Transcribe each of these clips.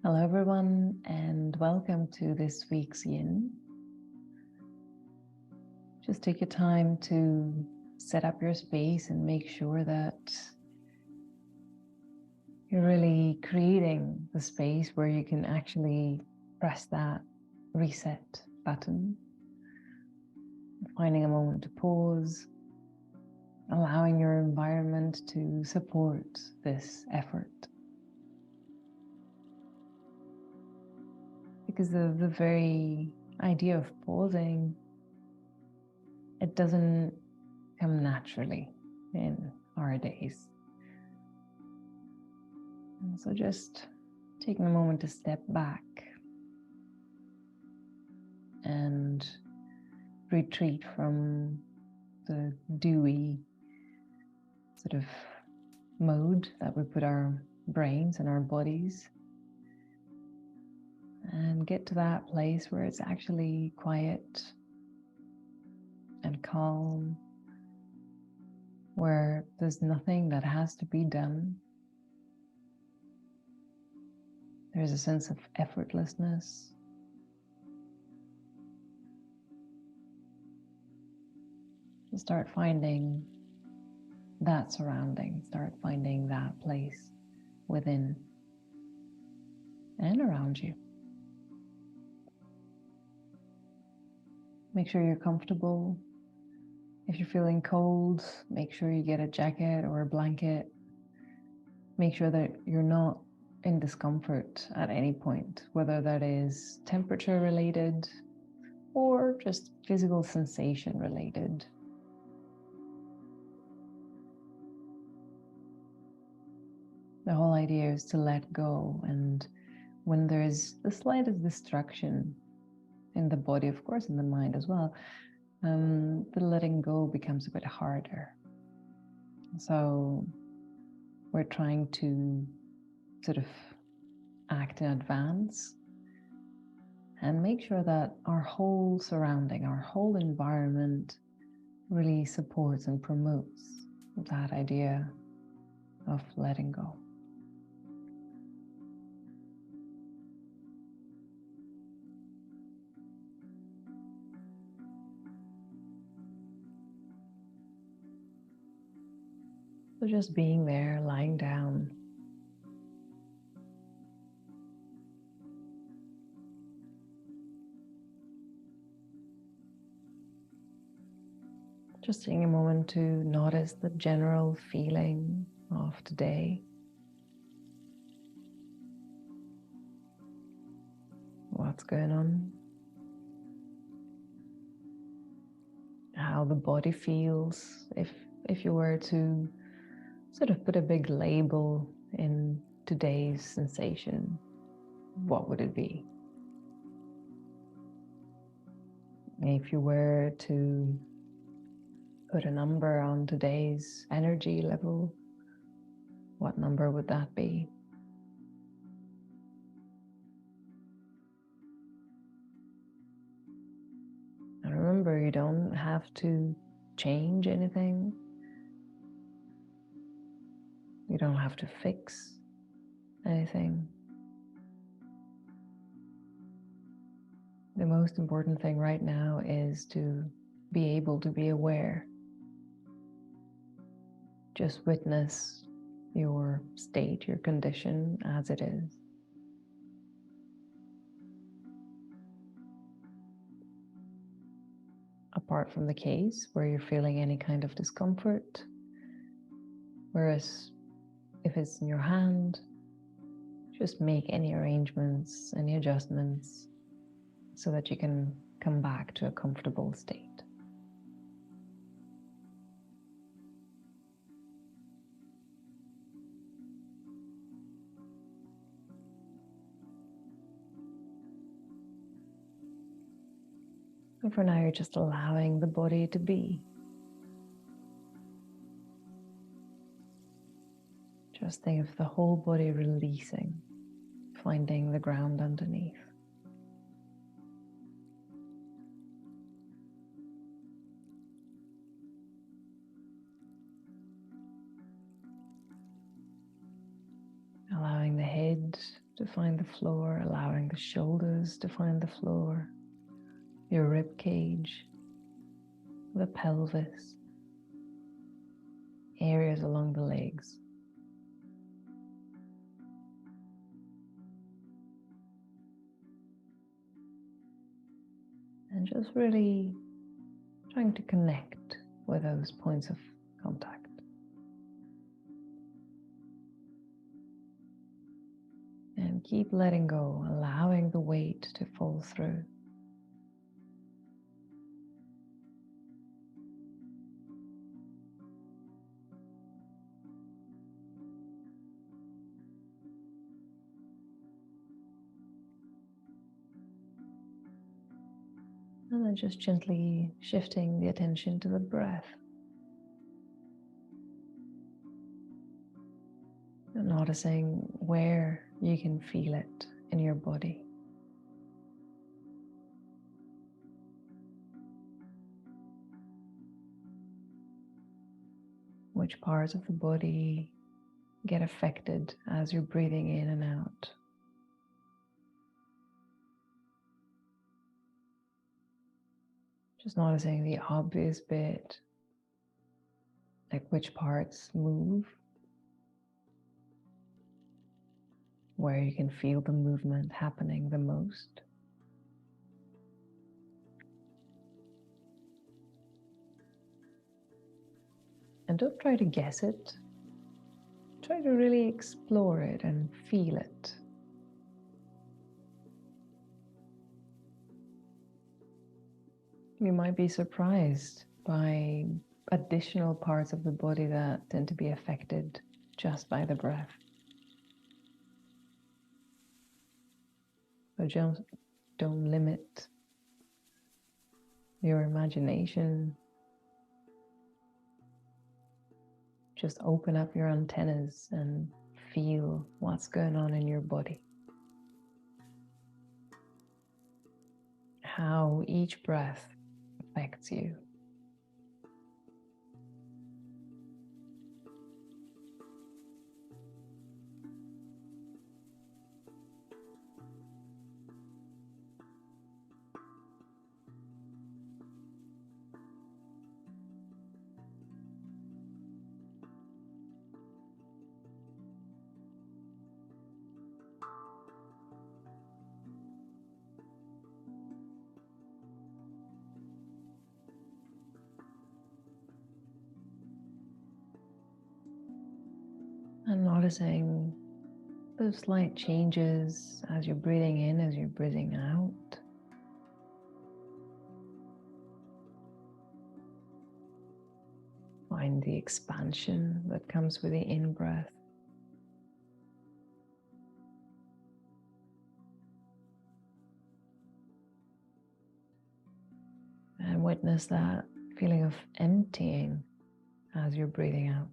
Hello, everyone, and welcome to this week's Yin. Just take your time to set up your space and make sure that you're really creating the space where you can actually press that reset button. Finding a moment to pause, allowing your environment to support this effort. Because the very idea of pausing, it doesn't come naturally in our days. And so just taking a moment to step back and retreat from the dewy sort of mode that we put our brains and our bodies, and get to that place where it's actually quiet and calm, where there's nothing that has to be done. There's a sense of effortlessness. So start finding that surrounding, start finding that place within and around you. Make sure you're comfortable. If you're feeling cold, make sure you get a jacket or a blanket. Make sure that you're not in discomfort at any point, whether that is temperature related or just physical sensation related. The whole idea is to let go, and when there's the slightest distraction in the body, of course in the mind as well, the letting go becomes a bit harder. So we're trying to sort of act in advance and make sure that our whole surrounding, our whole environment really supports and promotes that idea of letting go. So just being there, lying down, just taking a moment to notice the general feeling of today. What's going on? How the body feels. If you were to sort of put a big label in today's sensation, what would it be? If you were to put a number on today's energy level, what number would that be? And remember, you don't have to change anything. You don't have to fix anything. The most important thing right now is to be able to be aware. Just witness your state, your condition as it is. Apart from the case where you're feeling any kind of discomfort, whereas if it's in your hand, just make any arrangements, any adjustments, so that you can come back to a comfortable state. And for now, you're just allowing the body to be. Just think of the whole body releasing, finding the ground underneath. Allowing the head to find the floor, allowing the shoulders to find the floor, your rib cage, the pelvis, areas along the legs. And just really trying to connect with those points of contact. And keep letting go, allowing the weight to fall through. And then just gently shifting the attention to the breath. And noticing where you can feel it in your body. Which parts of the body get affected as you're breathing in and out. Just noticing the obvious bit, like which parts move, where you can feel the movement happening the most. And don't try to guess it. Try to really explore it and feel it. You might be surprised by additional parts of the body that tend to be affected just by the breath. So just don't limit your imagination. Just open up your antennas and feel what's going on in your body. How each breath affects you. And noticing those slight changes as you're breathing in, as you're breathing out. Find the expansion that comes with the in-breath. And witness that feeling of emptying as you're breathing out.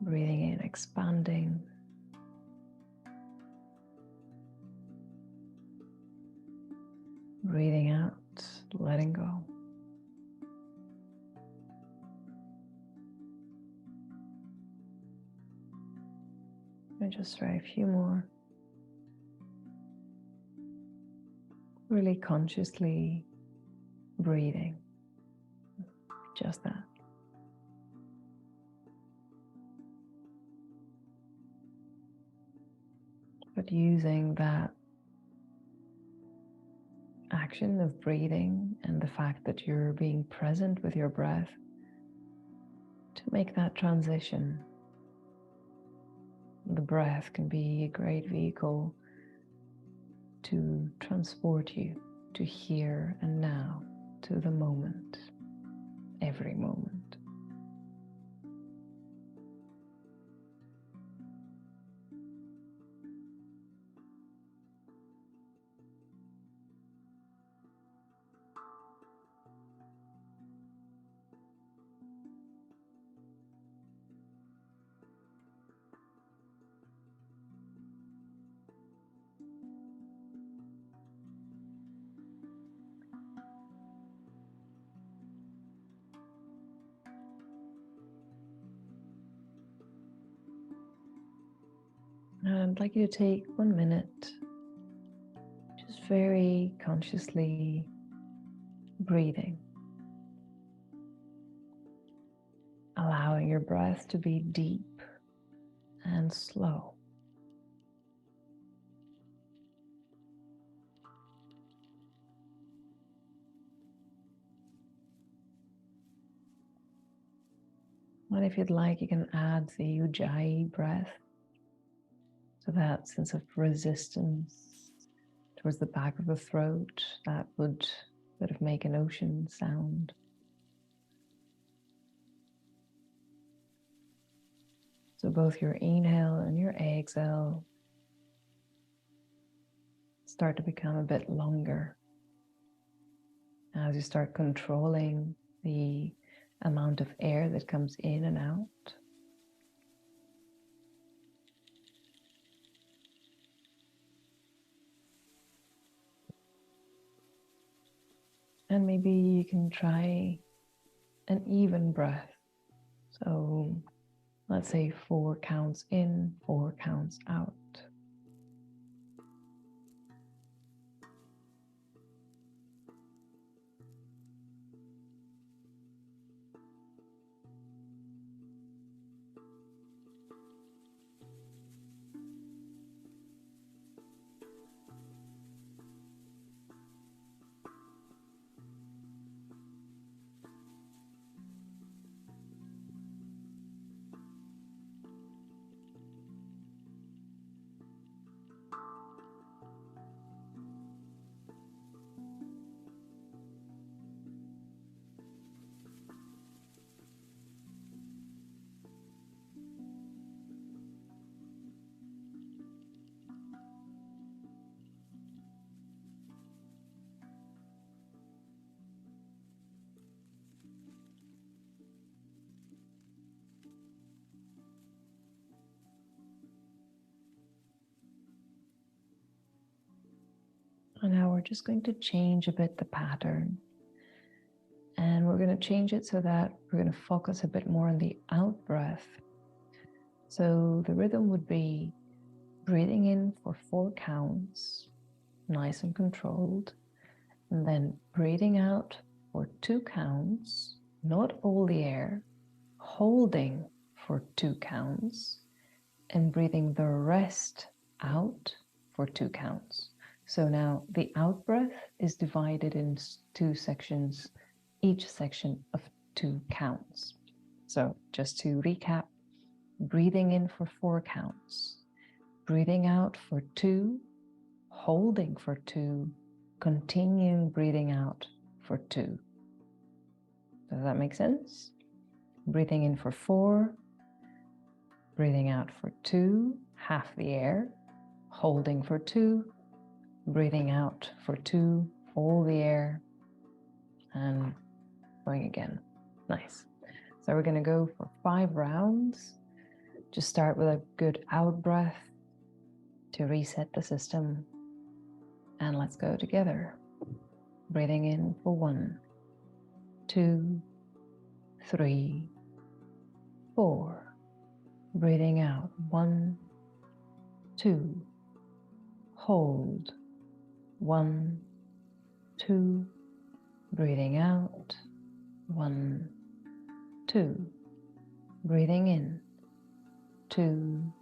Breathing in, expanding. Breathing out, letting go. And just try a few more. Really consciously breathing. Just that. But using that action of breathing and the fact that you're being present with your breath to make that transition. The breath can be a great vehicle to transport you to here and now, to the moment, every moment. I'd like you to take 1 minute, just very consciously breathing, allowing your breath to be deep and slow. And if you'd like, you can add the Ujjayi breath, so that sense of resistance towards the back of the throat, that would sort of make an ocean sound. So both your inhale and your exhale start to become a bit longer as you start controlling the amount of air that comes in and out. And maybe you can try an even breath. So let's say 4 counts in, 4 counts out. And now we're just going to change a bit the pattern. And we're going to change it so that we're going to focus a bit more on the out breath. So the rhythm would be breathing in for 4 counts, nice and controlled, and then breathing out for 2 counts, not all the air, holding for 2 counts, and breathing the rest out for 2 counts. So now the out breath is divided in 2 sections, each section of 2 counts. So just to recap, breathing in for 4 counts, breathing out for 2, holding for 2, continuing breathing out for 2. Does that make sense? Breathing in for 4, breathing out for 2, half the air, holding for 2, breathing out for 2, all the air, and going again. Nice. So we're going to go for 5 rounds. Just start with a good out breath to reset the system. And let's go together. Breathing in for 1, 2, 3, 4. Breathing out 1, 2. Hold 1, 2. Breathing out 1, 2. Breathing in 2,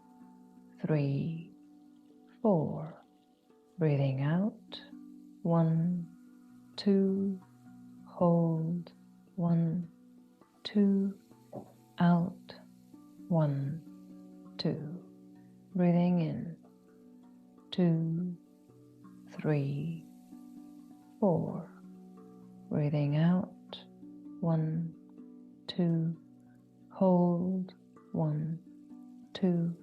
3, 4. Breathing out 1, 2. Hold 1, 2. Out 1, 2. Breathing in 2, 3, 4. Breathing out 1, 2. Hold 1, 2.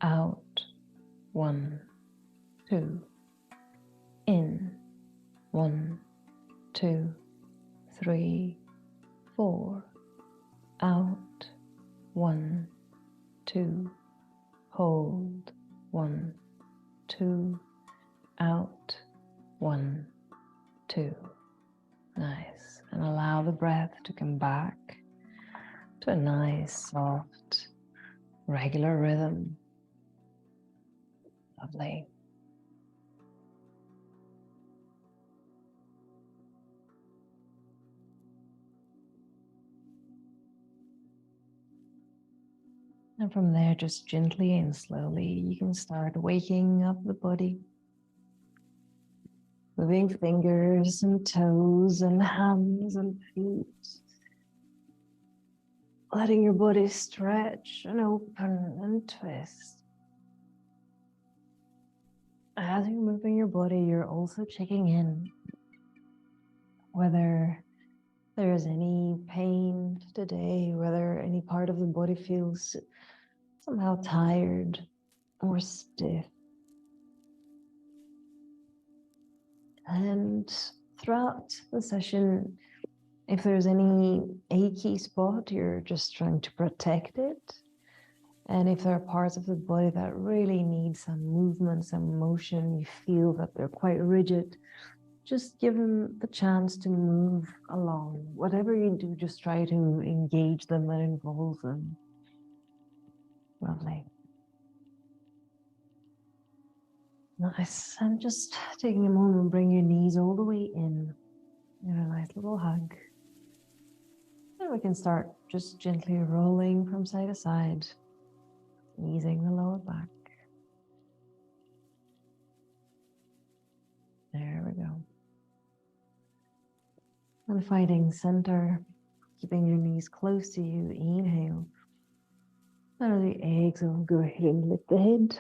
Out 1, 2. In 1, 2, 3, 4. Out 1, 2. Hold 1, 2. Out 1, 2. Nice. And allow the breath to come back to a nice, soft, regular rhythm. Lovely. And from there, just gently and slowly, you can start waking up the body. Moving fingers and toes and hands and feet. Letting your body stretch and open and twist. As you're moving your body, you're also checking in whether there is any pain today, whether any part of the body feels somehow tired or stiff. And throughout the session, if there's any achy spot, you're just trying to protect it. And if there are parts of the body that really need some movement, some motion, you feel that they're quite rigid, just give them the chance to move along. Whatever you do, just try to engage them and involve them. Lovely. Nice. And just taking a moment, bring your knees all the way in. And a nice little hug. And we can start just gently rolling from side to side, easing the lower back. There we go. And finding center, keeping your knees close to you. Inhale. And on the exhale, go ahead and lift the head.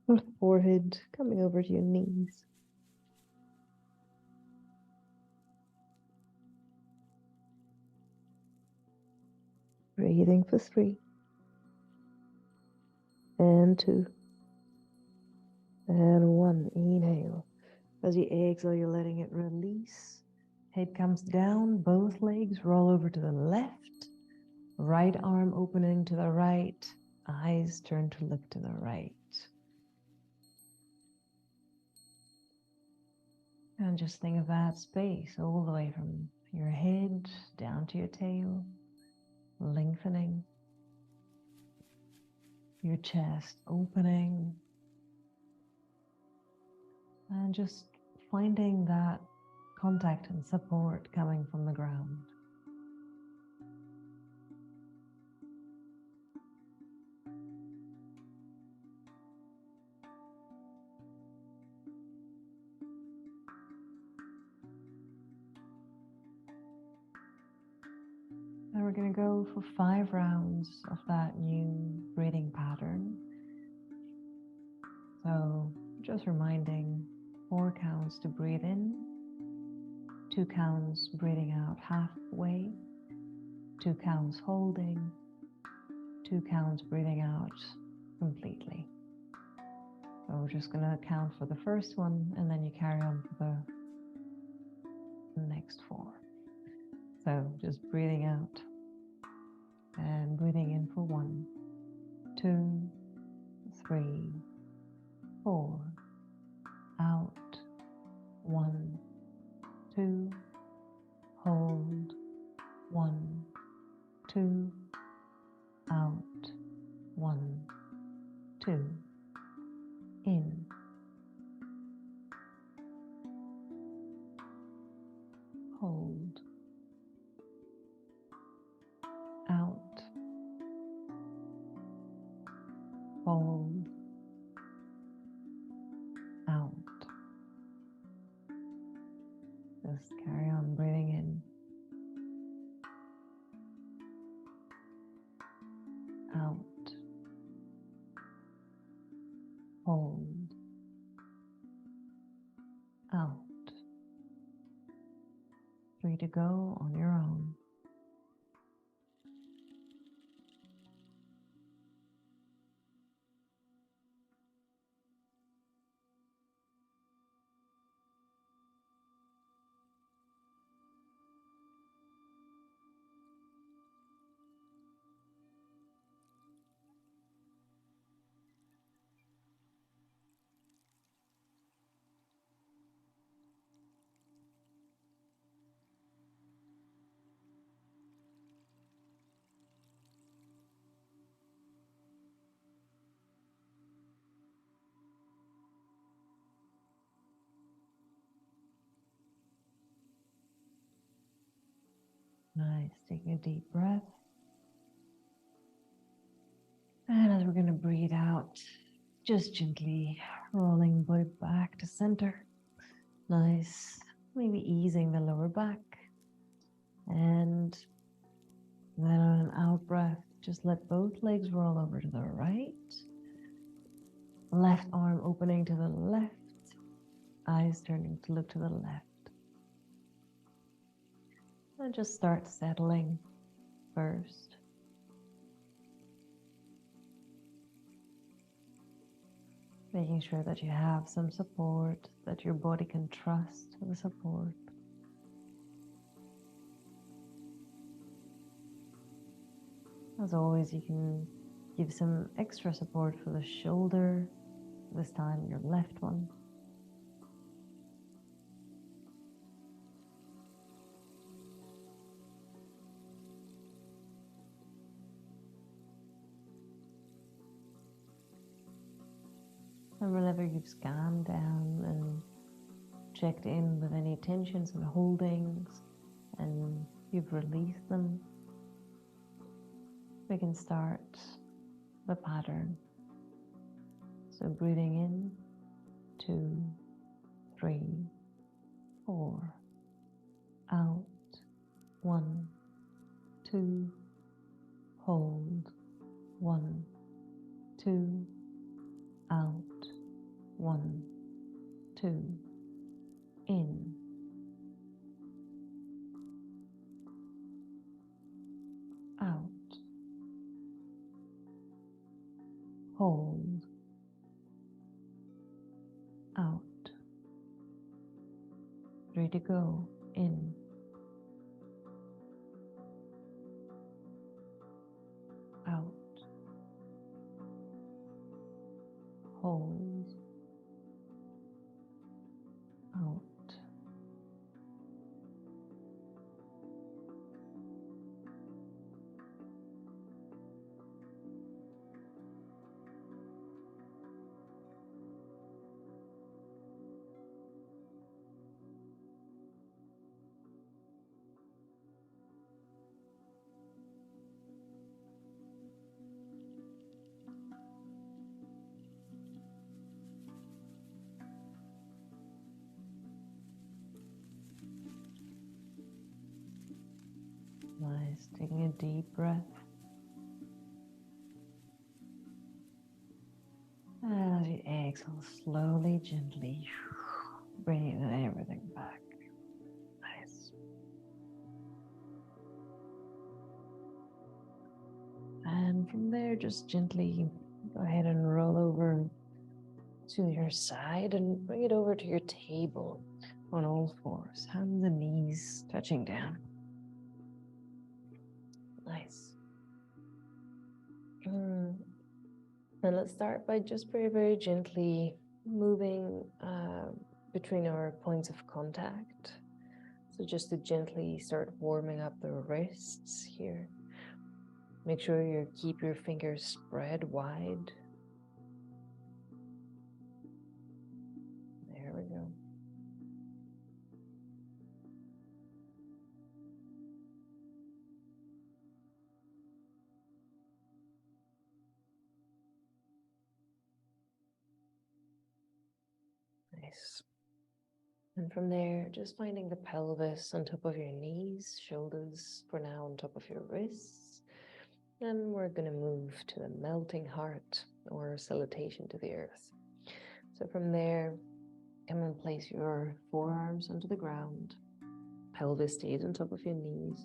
The forehead coming over to your knees. Breathing for 3. And 2. And 1. Inhale. As you exhale, you're letting it release. Head comes down, both legs roll over to the left. Right arm opening to the right. Eyes turn to look to the right. And just think of that space all the way from your head down to your tail, lengthening. Your chest opening. And just finding that contact and support coming from the ground. And we're going to go for 5 rounds of that new breathing pattern. So just reminding 4 counts to breathe in, 2 counts breathing out halfway, 2 counts holding, 2 counts breathing out completely. So we're just going to count for the first one and then you carry on for the next 4. So just breathing out and breathing in for 1, 2, 3, 4, out, 1, 2, hold, 1, 2, out, 1, 2, in, hold, out, hold, out. Just carry on breathing in, out, hold, out. Free to go on your own. Nice. Taking a deep breath. And as we're going to breathe out, just gently rolling body back to center. Nice. Maybe easing the lower back. And then on an out breath, just let both legs roll over to the right. Left arm opening to the left. Eyes turning to look to the left. And just start settling first. Making sure that you have some support, that your body can trust the support. As always, you can give some extra support for the shoulder, this time your left one. And whenever you've scanned down and checked in with any tensions and holdings and you've released them, we can start the pattern. So breathing in, 2, 3, 4, out, 1, 2, hold, 1, 2, out, 1, 2, in, out, hold, out, 3 to go, in, out, hold, out. Nice. Taking a deep breath. And as you exhale, slowly, gently bringing everything back. Nice. And from there, just gently go ahead and roll over to your side and bring it over to your table on all fours, hands and knees touching down. Nice. And let's start by just very, very gently moving between our points of contact. So just to gently start warming up the wrists here. Make sure you keep your fingers spread wide. There we go. Nice. And from there, just finding the pelvis on top of your knees, shoulders for now on top of your wrists. Then we're going to move to the melting heart or salutation to the earth. So from there, come and place your forearms onto the ground. Pelvis stays on top of your knees.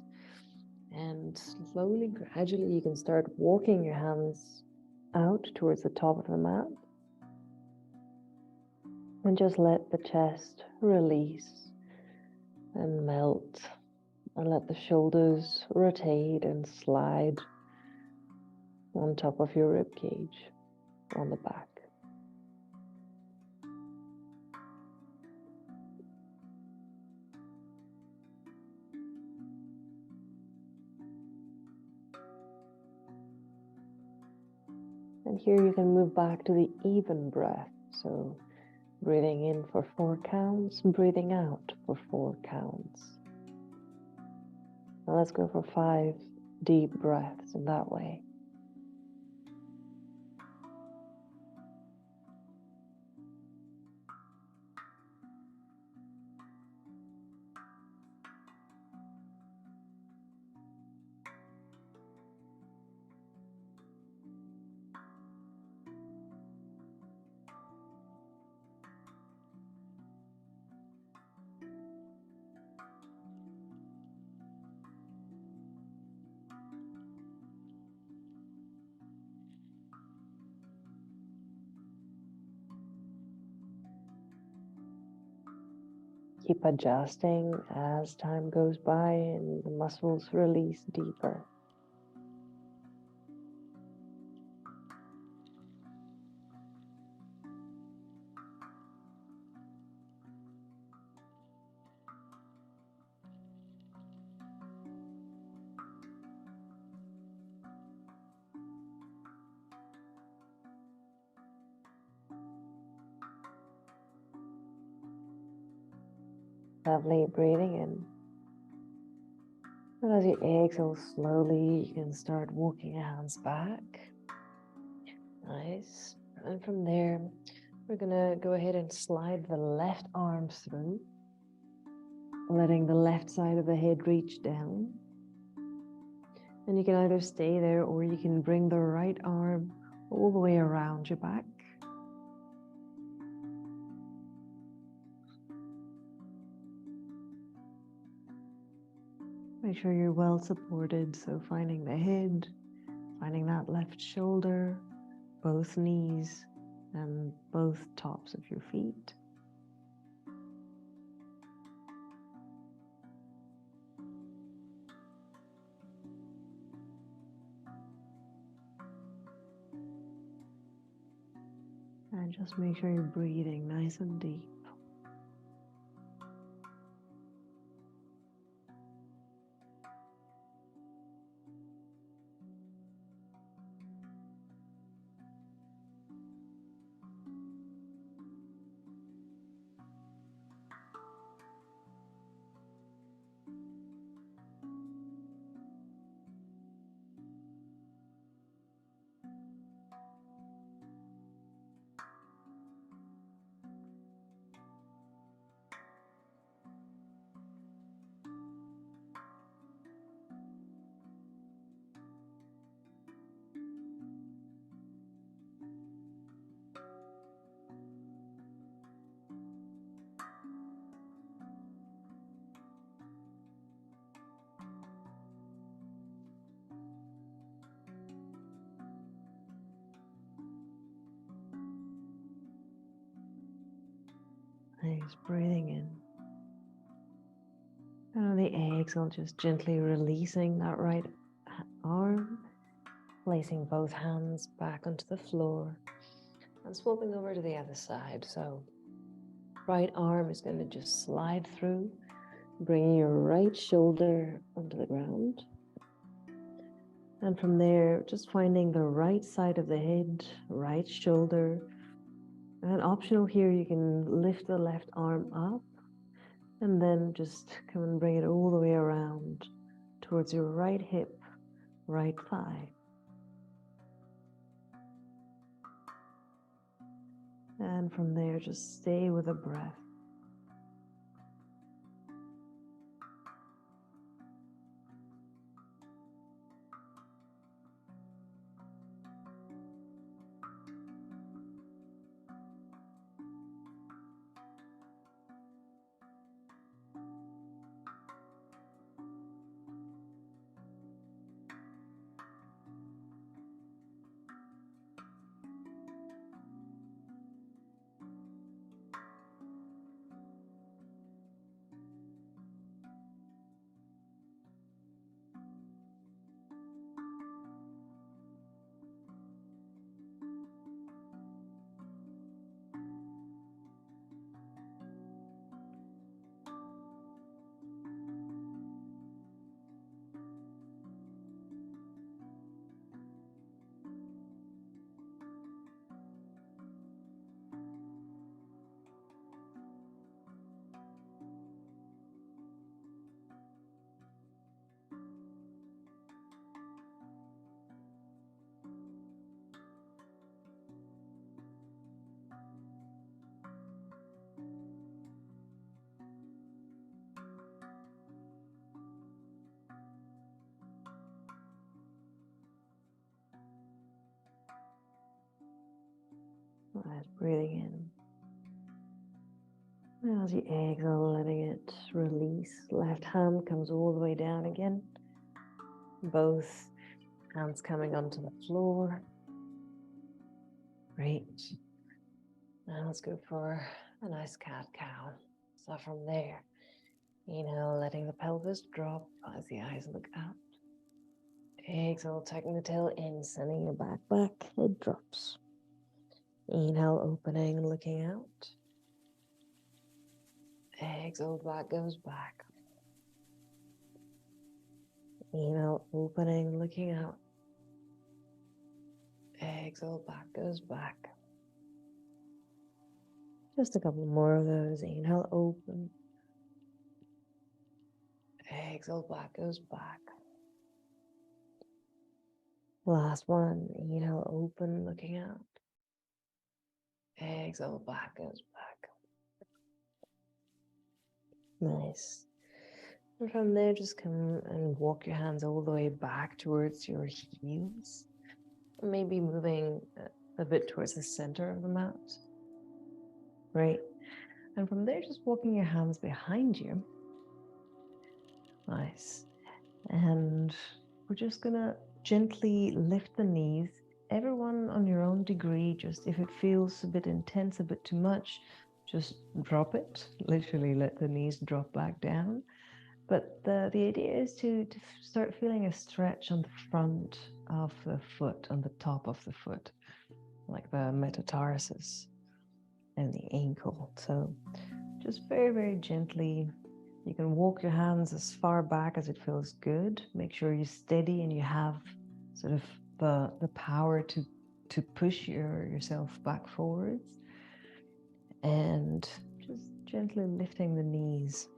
And slowly, gradually, you can start walking your hands out towards the top of the mat. And just let the chest release and melt. And let the shoulders rotate and slide on top of your rib cage on the back. And here you can move back to the even breath. So breathing in for 4 counts, breathing out for 4 counts. Now let's go for 5 deep breaths in that way. Keep adjusting as time goes by and the muscles release deeper. Lovely, breathing in. And as you exhale slowly, you can start walking your hands back. Nice. And from there, we're gonna go ahead and slide the left arm through, letting the left side of the head reach down. And you can either stay there or you can bring the right arm all the way around your back. Make sure you're well supported, so finding the head, finding that left shoulder, both knees, and both tops of your feet. And just make sure you're breathing nice and deep. Nice, breathing in. And on the exhale, just gently releasing that right arm, placing both hands back onto the floor and swapping over to the other side. So right arm is going to just slide through, bringing your right shoulder onto the ground. And from there, just finding the right side of the head, right shoulder. And optional here, you can lift the left arm up and then just come and bring it all the way around towards your right hip, right thigh. And from there, just stay with the breath. Right, breathing in. As you exhale, letting it release. Left hand comes all the way down again. Both hands coming onto the floor. Great. Now let's go for a nice cat-cow. So from there, letting the pelvis drop as the eyes look up. Exhale, tucking the tail in, sending your back, it drops. Inhale, opening, looking out. Exhale, back goes back. Inhale, opening, looking out. Exhale, back goes back. Just a couple more of those. Inhale, open. Exhale, back goes back. Last one. Inhale, open, looking out. Exhale, back goes back. Nice. And from there, just come and walk your hands all the way back towards your heels. Maybe moving a bit towards the center of the mat. Right. And from there, just walking your hands behind you. Nice. And we're just gonna gently lift the knees. Everyone on your own degree, just if it feels a bit intense, a bit too much, just drop it. Literally let the knees drop back down. But the idea is to start feeling a stretch on the front of the foot, on the top of the foot, like the metatarsus and the ankle. So just very, very gently, you can walk your hands as far back as it feels good. Make sure you're steady and you have sort of the power to push yourself back forwards. And just gently lifting the knees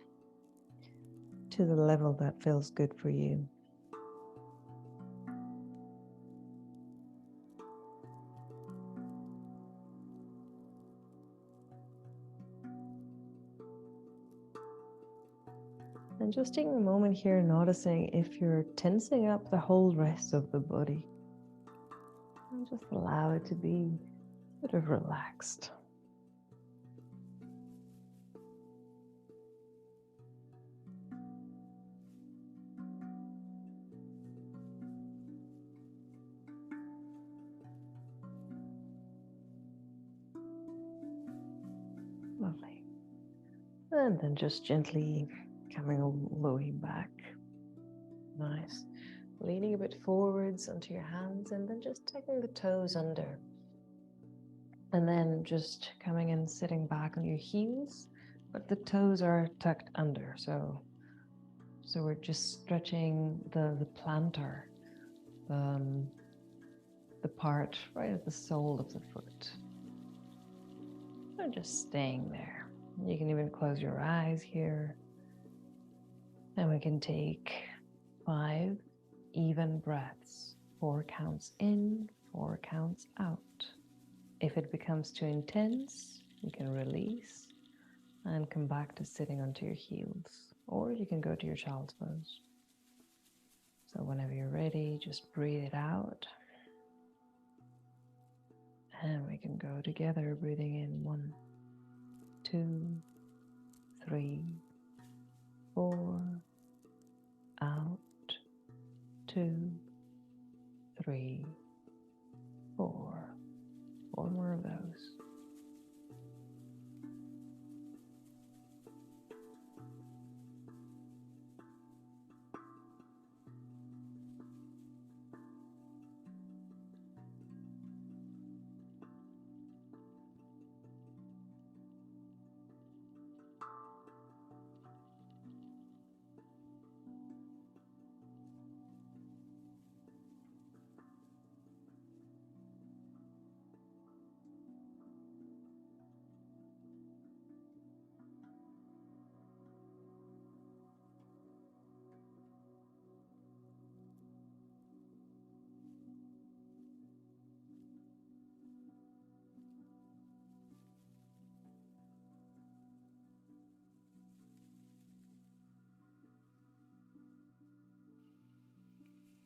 to the level that feels good for you. And just taking a moment here, noticing if you're tensing up the whole rest of the body. And just allow it to be sort of relaxed. Lovely. And then just gently coming all the way back. Nice. Leaning a bit forwards onto your hands and then just tucking the toes under. And then just coming and sitting back on your heels, but the toes are tucked under. So we're just stretching the plantar, the part right at the sole of the foot. And just staying there. You can even close your eyes here. And we can take 5 even breaths. 4 counts in, 4 counts out. If it becomes too intense, you can release and come back to sitting onto your heels. Or you can go to your child's pose. So whenever you're ready, just breathe it out. And we can go together, breathing in 1, 2, 3, 4, out, 2, 3, 4. 4 more of those.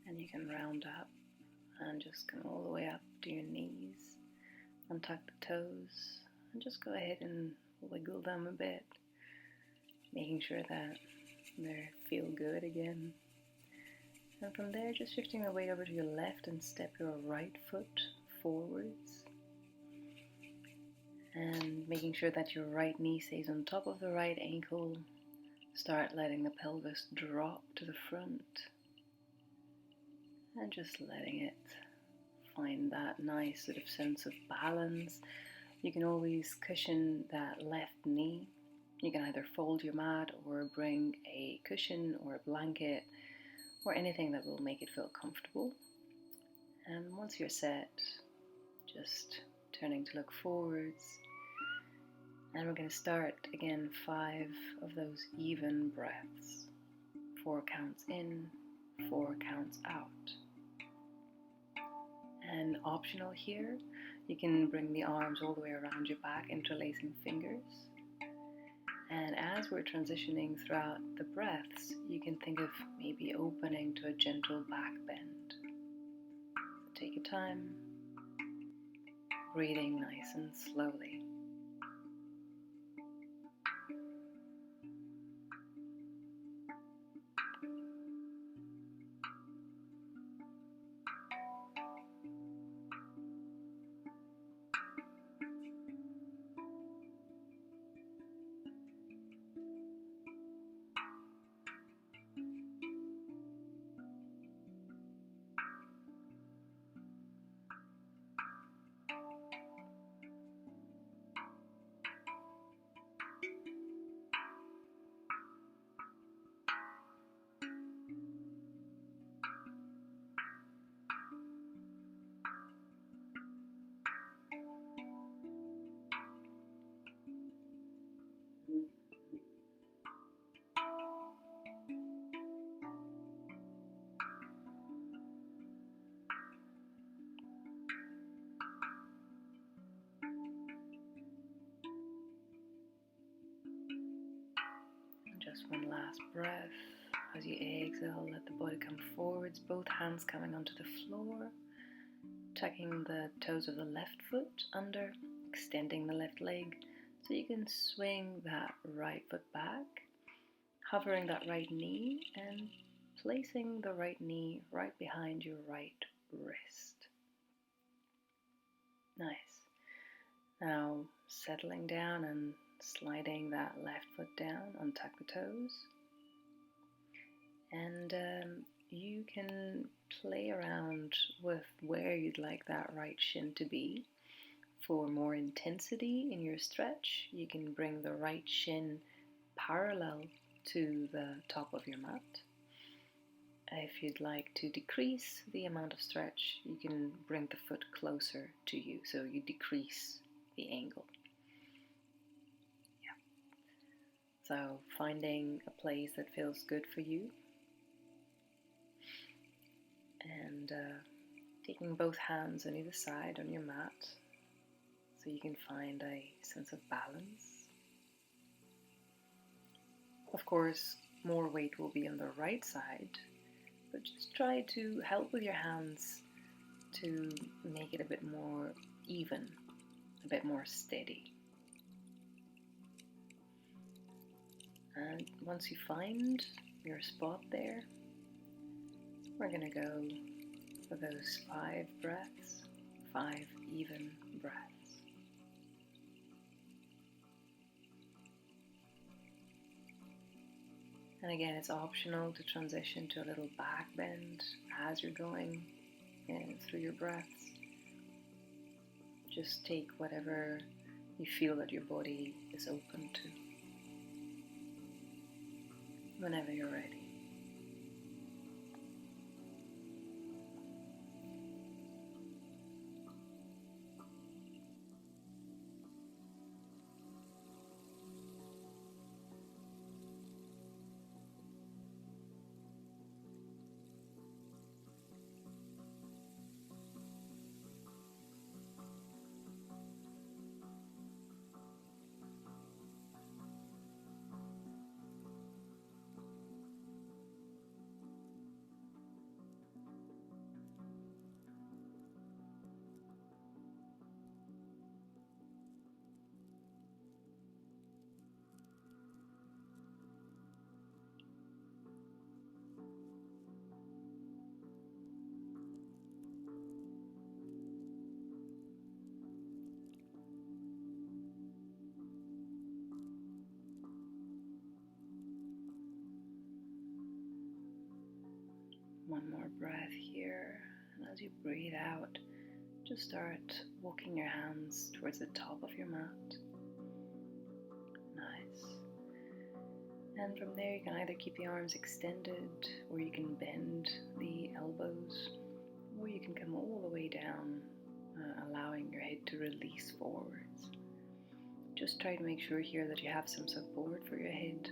And you can round up and just come all the way up to your knees. Untuck the toes and just go ahead and wiggle them a bit, making sure that they feel good again. And from there, just shifting the weight over to your left and step your right foot forwards. And making sure that your right knee stays on top of the right ankle. Start letting the pelvis drop to the front. And just letting it find that nice sort of sense of balance. You can always cushion that left knee. You can either fold your mat or bring a cushion or a blanket or anything that will make it feel comfortable. And once you're set, just turning to look forwards. And we're going to start again 5 of those even breaths. 4 counts in, 4 counts out. And optional here, you can bring the arms all the way around your back, interlacing fingers. And as we're transitioning throughout the breaths, you can think of maybe opening to a gentle back bend. So take your time, breathing nice and slowly. Just one last breath. As you exhale, let the body come forwards, both hands coming onto the floor, tucking the toes of the left foot under, extending the left leg so you can swing that right foot back, hovering that right knee and placing the right knee right behind your right wrist. Nice. Now settling down and sliding that left foot down, untuck the toes. And you can play around with where you'd like that right shin to be. For more intensity in your stretch, you can bring the right shin parallel to the top of your mat. If you'd like to decrease the amount of stretch, you can bring the foot closer to you, so you decrease the angle. Yeah. So finding a place that feels good for you, and taking both hands on either side on your mat so you can find a sense of balance. Of course, more weight will be on the right side, but just try to help with your hands to make it a bit more even, a bit more steady. And once you find your spot there, we're going to go for those 5 breaths, 5 even breaths. And again, it's optional to transition to a little back bend as you're going through your breaths. Just take whatever you feel that your body is open to whenever you're ready. One more breath here. And as you breathe out, just start walking your hands towards the top of your mat. Nice. And from there, you can either keep the arms extended, or you can bend the elbows, or you can come all the way down, allowing your head to release forwards. Just try to make sure here that you have some support for your head,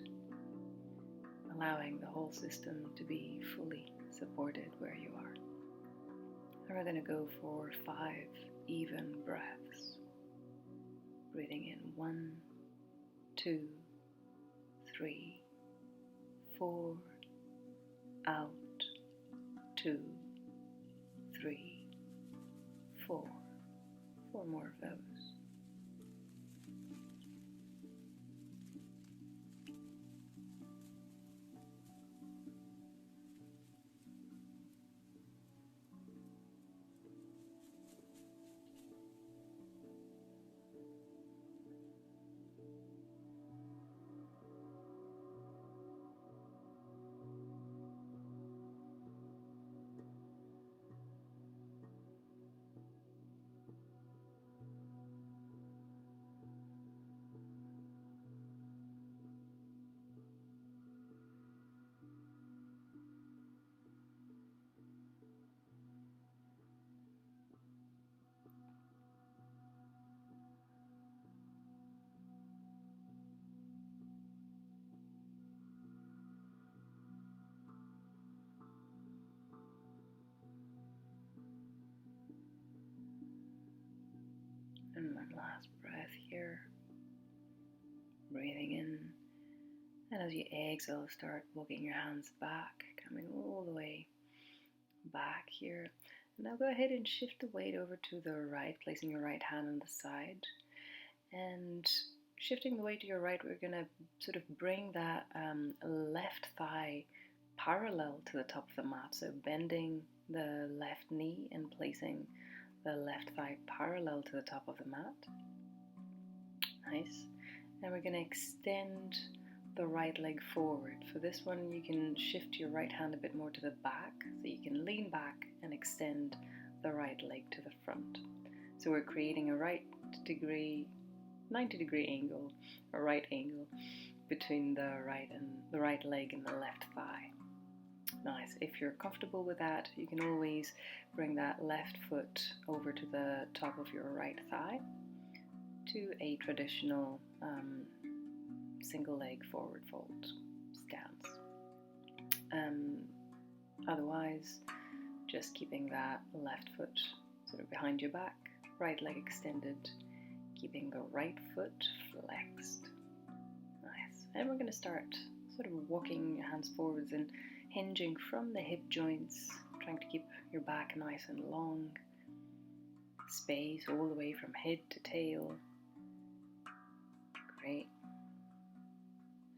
allowing the whole system to be fully supported where you are. And we're going to go for 5 even breaths. Breathing in 1, 2, 3, 4, out, 2, 3, 4. 4 more of those. And one last breath here. Breathing in. And as you exhale, start walking your hands back, coming all the way back here. And now go ahead and shift the weight over to the right, placing your right hand on the side. And shifting the weight to your right, we're going to sort of bring that left thigh parallel to the top of the mat. So bending the left knee and placing the left thigh parallel to the top of the mat. Nice. And we're going to extend the right leg forward. For this one, you can shift your right hand a bit more to the back, so you can lean back and extend the right leg to the front. So we're creating a 90-degree angle, a right angle between the right leg and the left thigh. Nice. If you're comfortable with that, you can always bring that left foot over to the top of your right thigh to a traditional single leg forward fold stance. Otherwise, just keeping that left foot sort of behind your back, right leg extended, keeping the right foot flexed. Nice. And we're going to start sort of walking your hands forwards and hinging from the hip joints, trying to keep your back nice and long. Space all the way from head to tail. Great.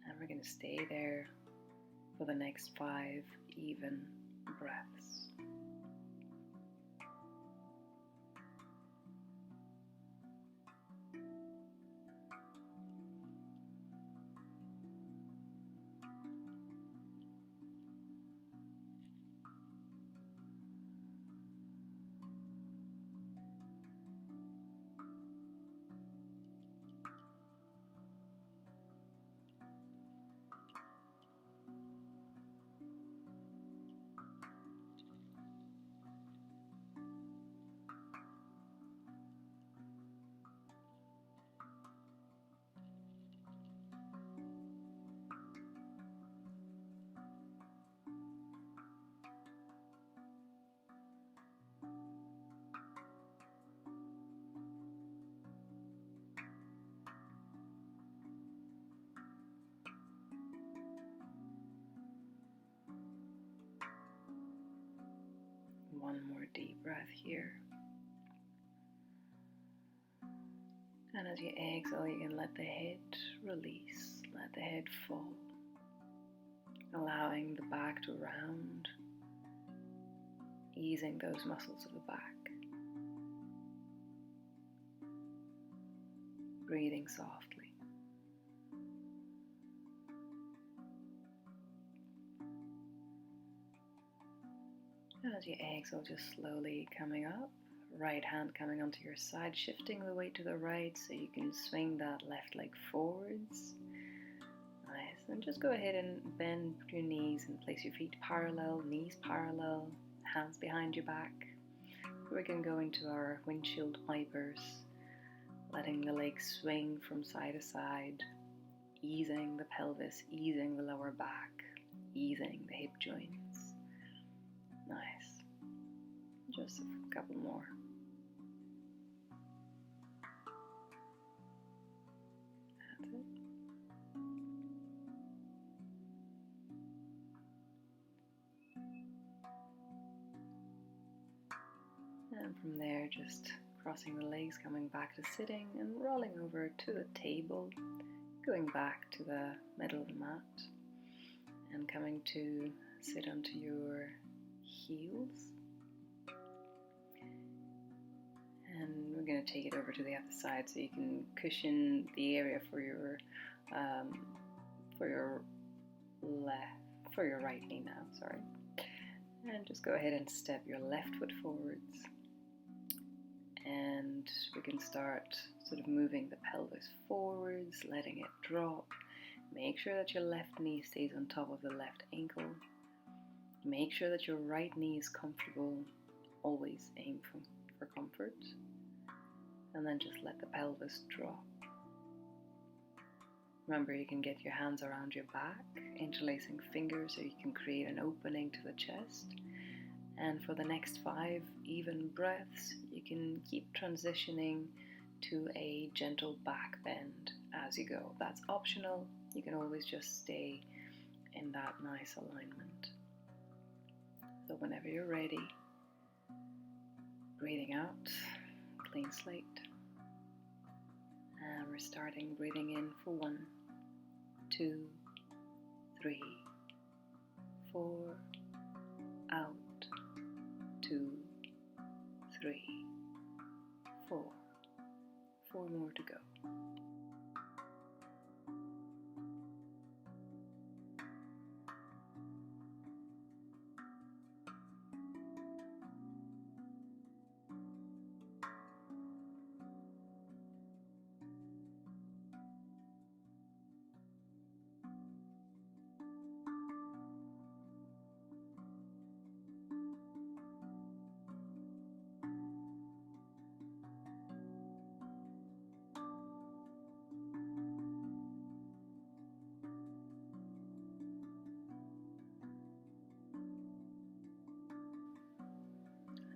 And we're going to stay there for the next 5 even breaths. One more deep breath here. And as you exhale, you can let the head release, let the head fall, allowing the back to round, easing those muscles of the back. Breathing softly. As you exhale, just slowly coming up. Right hand coming onto your side, shifting the weight to the right so you can swing that left leg forwards. Nice. And just go ahead and bend your knees and place your feet parallel, knees parallel, hands behind your back. We can go into our windshield wipers, letting the legs swing from side to side, easing the pelvis, easing the lower back, easing the hip joints. Nice. Just a couple more. That's it. And from there, just crossing the legs, coming back to sitting and rolling over to the table, going back to the middle of the mat and coming to sit onto your heels. And we're going to take it over to the other side so you can cushion the area for your right knee now, sorry. And just go ahead and step your left foot forwards. And we can start sort of moving the pelvis forwards, letting it drop. Make sure that your left knee stays on top of the left ankle. Make sure that your right knee is comfortable. Always aim for comfort. And then just let the pelvis drop. Remember, you can get your hands around your back, interlacing fingers so you can create an opening to the chest. And for the next 5 even breaths, you can keep transitioning to a gentle back bend as you go. That's optional. You can always just stay in that nice alignment. So whenever you're ready, breathing out, clean slate. And we're starting breathing in for 1, 2, 3, 4, out, 2, 3, 4. 4 more to go.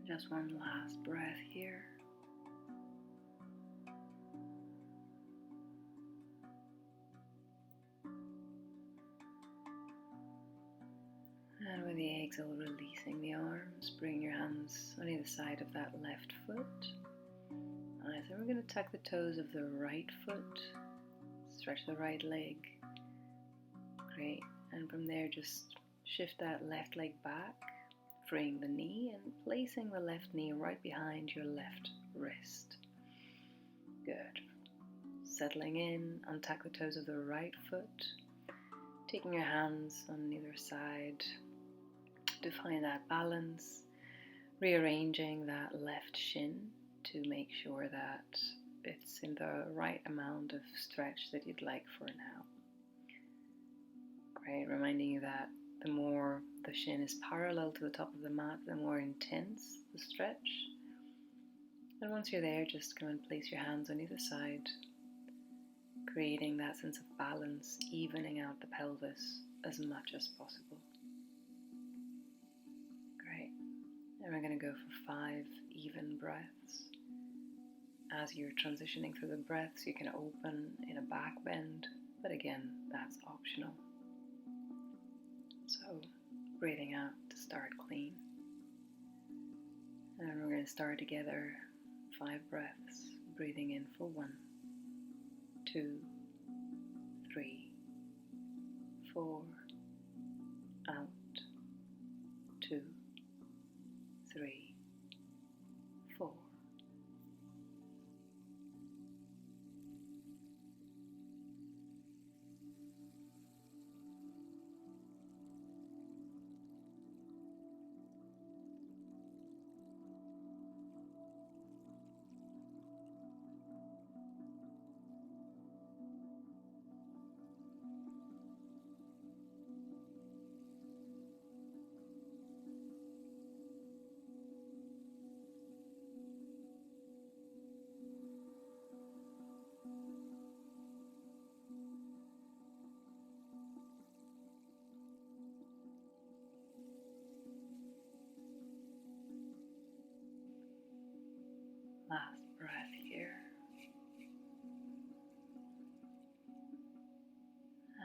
Just one last breath here. And with the exhale, releasing the arms, bring your hands on either side of that left foot. Alright, so we're going to tuck the toes of the right foot, stretch the right leg. Great. And from there, just shift that left leg back, freeing the knee and placing the left knee right behind your left wrist. Good. Settling in, untuck the toes of the right foot, taking your hands on either side to find that balance, rearranging that left shin to make sure that it's in the right amount of stretch that you'd like for now. Great, reminding you that the more the shin is parallel to the top of the mat, the more intense the stretch. And once you're there, just go and place your hands on either side, creating that sense of balance, evening out the pelvis as much as possible. Great. And we're going to go for 5 even breaths. As you're transitioning through the breaths, you can open in a back bend, but again, that's optional. So, breathing out to start clean. And we're going to start together 5 breaths, breathing in for 1, 2, 3, 4, out, 2, 3, 4.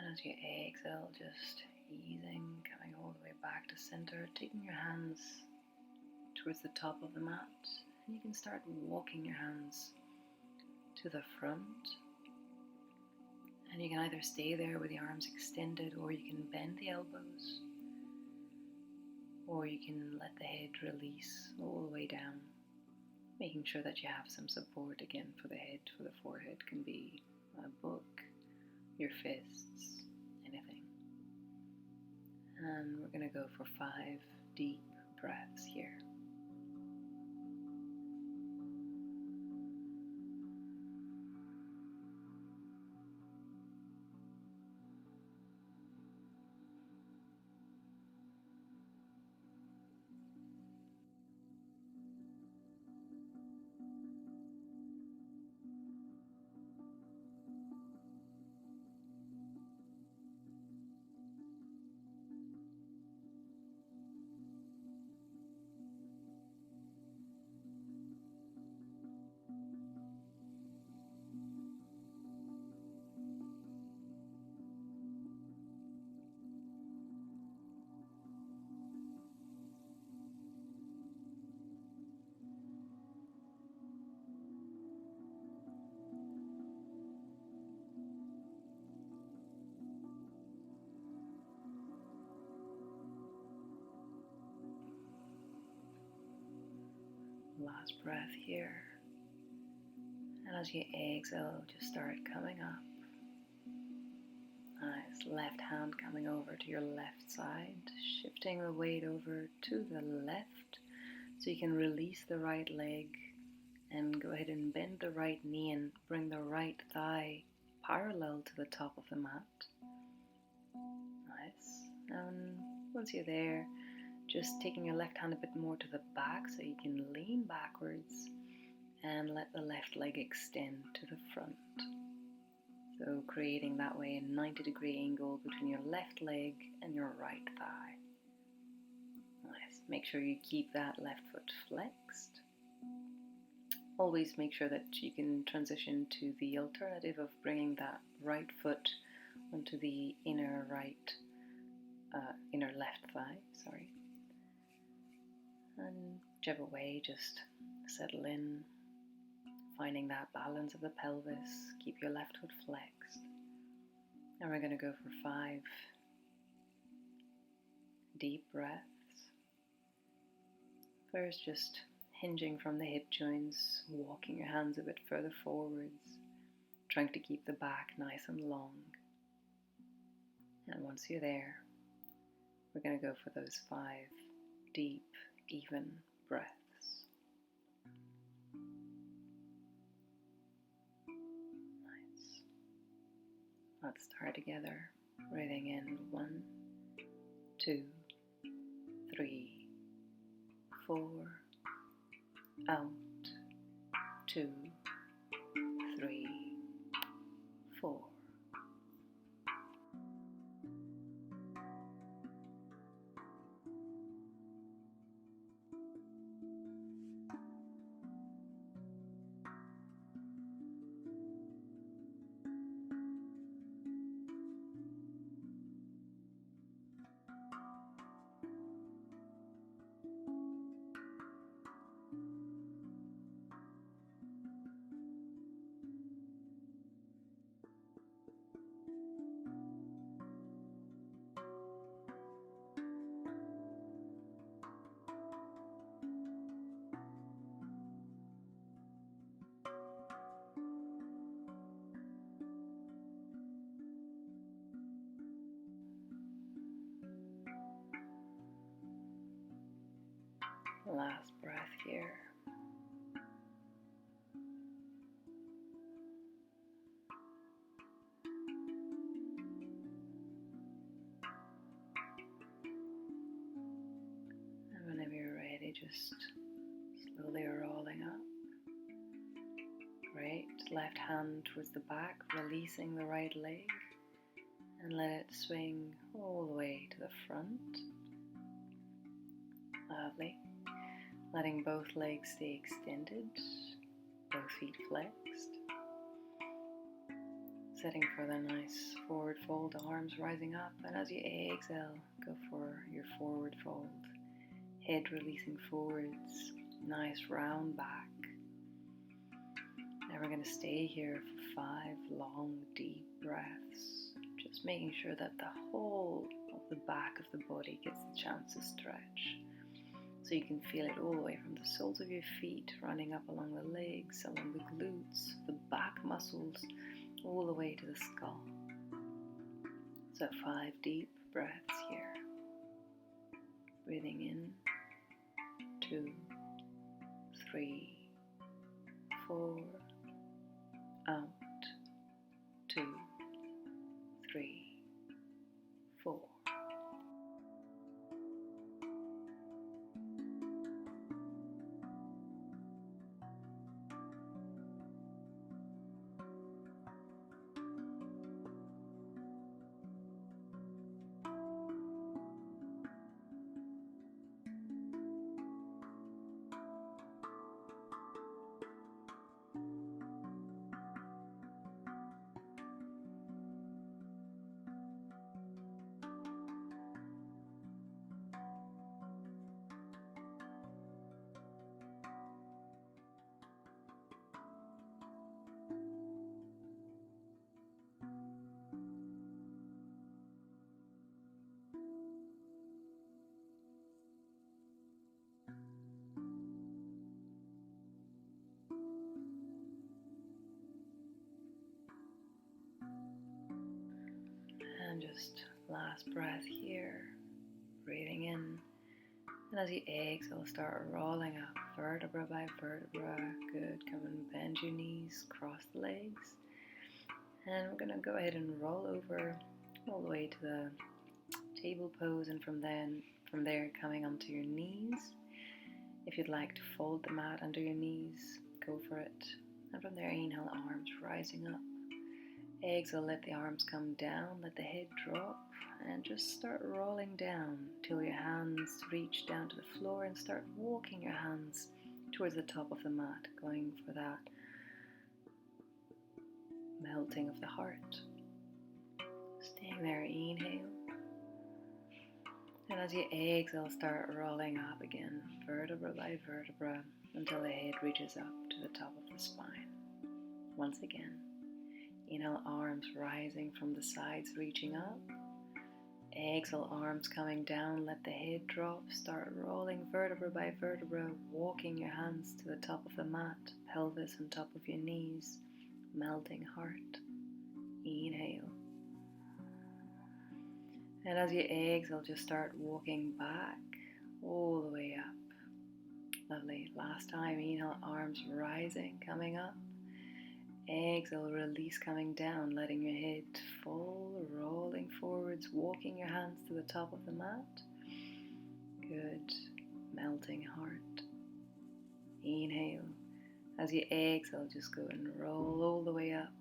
And as you exhale, just easing, coming all the way back to center, taking your hands towards the top of the mat. And you can start walking your hands to the front. And you can either stay there with the arms extended, or you can bend the elbows, or you can let the head release all the way down, making sure that you have some support again for the head. For the forehead can be a book, your fists, anything. And we're going to go for 5 deep breaths here. Last breath here. And as you exhale, just start coming up. Nice. Left hand coming over to your left side, shifting the weight over to the left so you can release the right leg and go ahead and bend the right knee and bring the right thigh parallel to the top of the mat. Nice. And once you're there, just taking your left hand a bit more to the back so you can lean backwards and let the left leg extend to the front. So creating that way a 90-degree angle between your left leg and your right thigh. Nice. Make sure you keep that left foot flexed. Always make sure that you can transition to the alternative of bringing that right foot onto the inner left thigh, sorry. And whichever way, just settle in, finding that balance of the pelvis. Keep your left foot flexed. And we're going to go for 5 deep breaths. First, just hinging from the hip joints, walking your hands a bit further forwards, trying to keep the back nice and long. And once you're there, we're going to go for those 5 deep, even breaths. Nice. Let's start together. Breathing in 1, 2, 3, 4. Out. 2, 3, 4. Last breath here. And whenever you're ready, just slowly rolling up. Great. Left hand towards the back, releasing the right leg, and let it swing all the way to the front. Lovely. Letting both legs stay extended, both feet flexed. Setting for the nice forward fold, arms rising up, and as you exhale, go for your forward fold. Head releasing forwards, nice round back. Now we're going to stay here for 5 long, deep breaths, just making sure that the whole of the back of the body gets the chance to stretch. So you can feel it all the way from the soles of your feet, running up along the legs, along the glutes, the back muscles, all the way to the skull. So 5 deep breaths here. Breathing in, 2, 3, 4, out, 2, 3, 4. And just last breath here, breathing in. And as you exhale, start rolling up vertebra by vertebra. Good. Come and bend your knees, cross the legs. And we're going to go ahead and roll over all the way to the table pose, and from there coming onto your knees. If you'd like to fold the mat under your knees, go for it. And from there, inhale, arms rising up. Exhale, let the arms come down, let the head drop, and just start rolling down till your hands reach down to the floor, and start walking your hands towards the top of the mat, going for that melting of the heart. Staying there, inhale. And as you exhale, start rolling up again, vertebra by vertebra, until the head reaches up to the top of the spine. Once again, inhale, arms rising from the sides, reaching up. Exhale, arms coming down, let the head drop, start rolling vertebra by vertebra, walking your hands to the top of the mat, pelvis on top of your knees, melting heart. Inhale. And as you exhale, just start walking back, all the way up. Lovely. Last time, inhale, arms rising, coming up. Exhale, release, coming down, letting your head fall, rolling forwards, walking your hands to the top of the mat. Good. Melting heart. Inhale. As you exhale, just go and roll all the way up,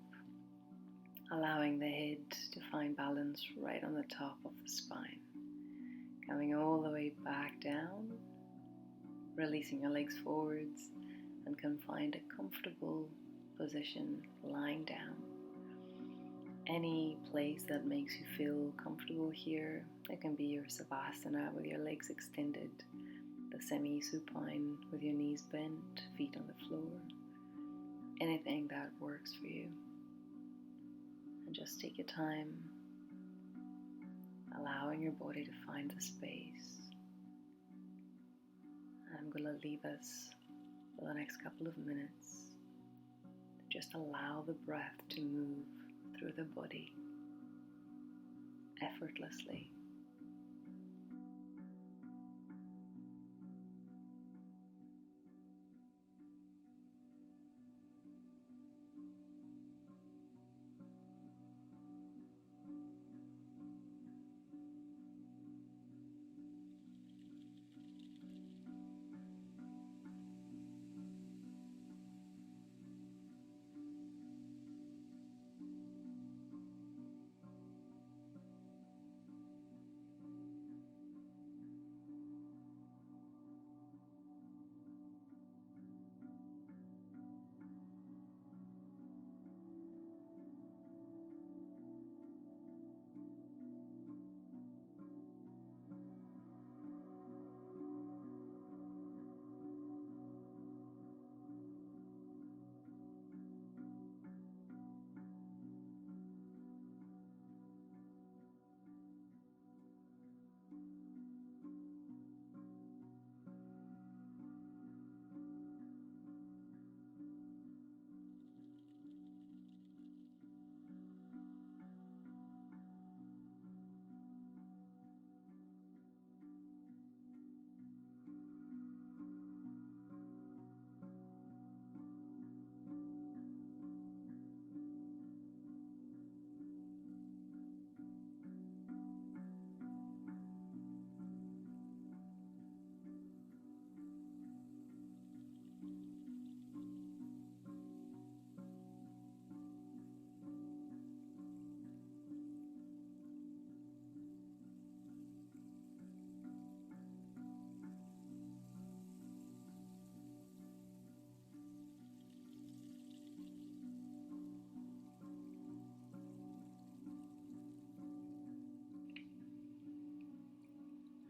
allowing the head to find balance right on the top of the spine. Coming all the way back down, releasing your legs forwards, and can find a comfortable position lying down. Any place that makes you feel comfortable here. It can be your Savasana with your legs extended, the semi-supine with your knees bent, feet on the floor. Anything that works for you. And just take your time, allowing your body to find the space. I'm going to leave us for the next couple of minutes. Just allow the breath to move through the body effortlessly.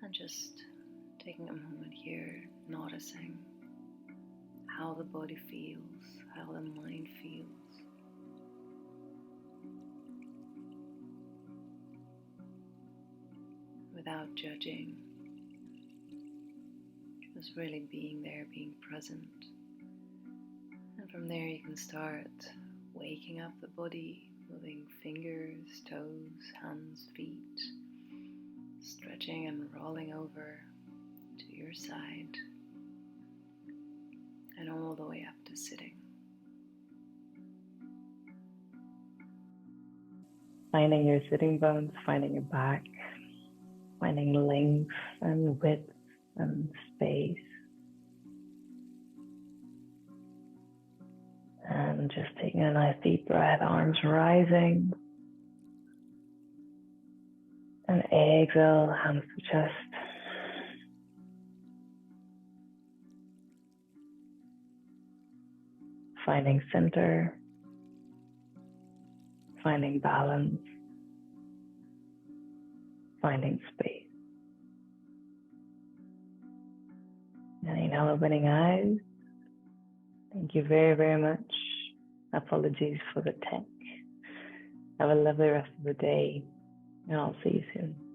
And just taking a moment here, noticing how the body feels, how the mind feels. Without judging, just really being there, being present. And from there you can start waking up the body, moving fingers, toes, hands, feet, stretching and rolling over to your side, and all the way up to sitting. Finding your sitting bones, finding your back, finding length and width and space. And just taking a nice deep breath, arms rising. And exhale, hands to chest. Finding center, finding balance, finding space. And now opening eyes. Thank you very, very much. Apologies for the tech. Have a lovely rest of the day, and I'll see you soon.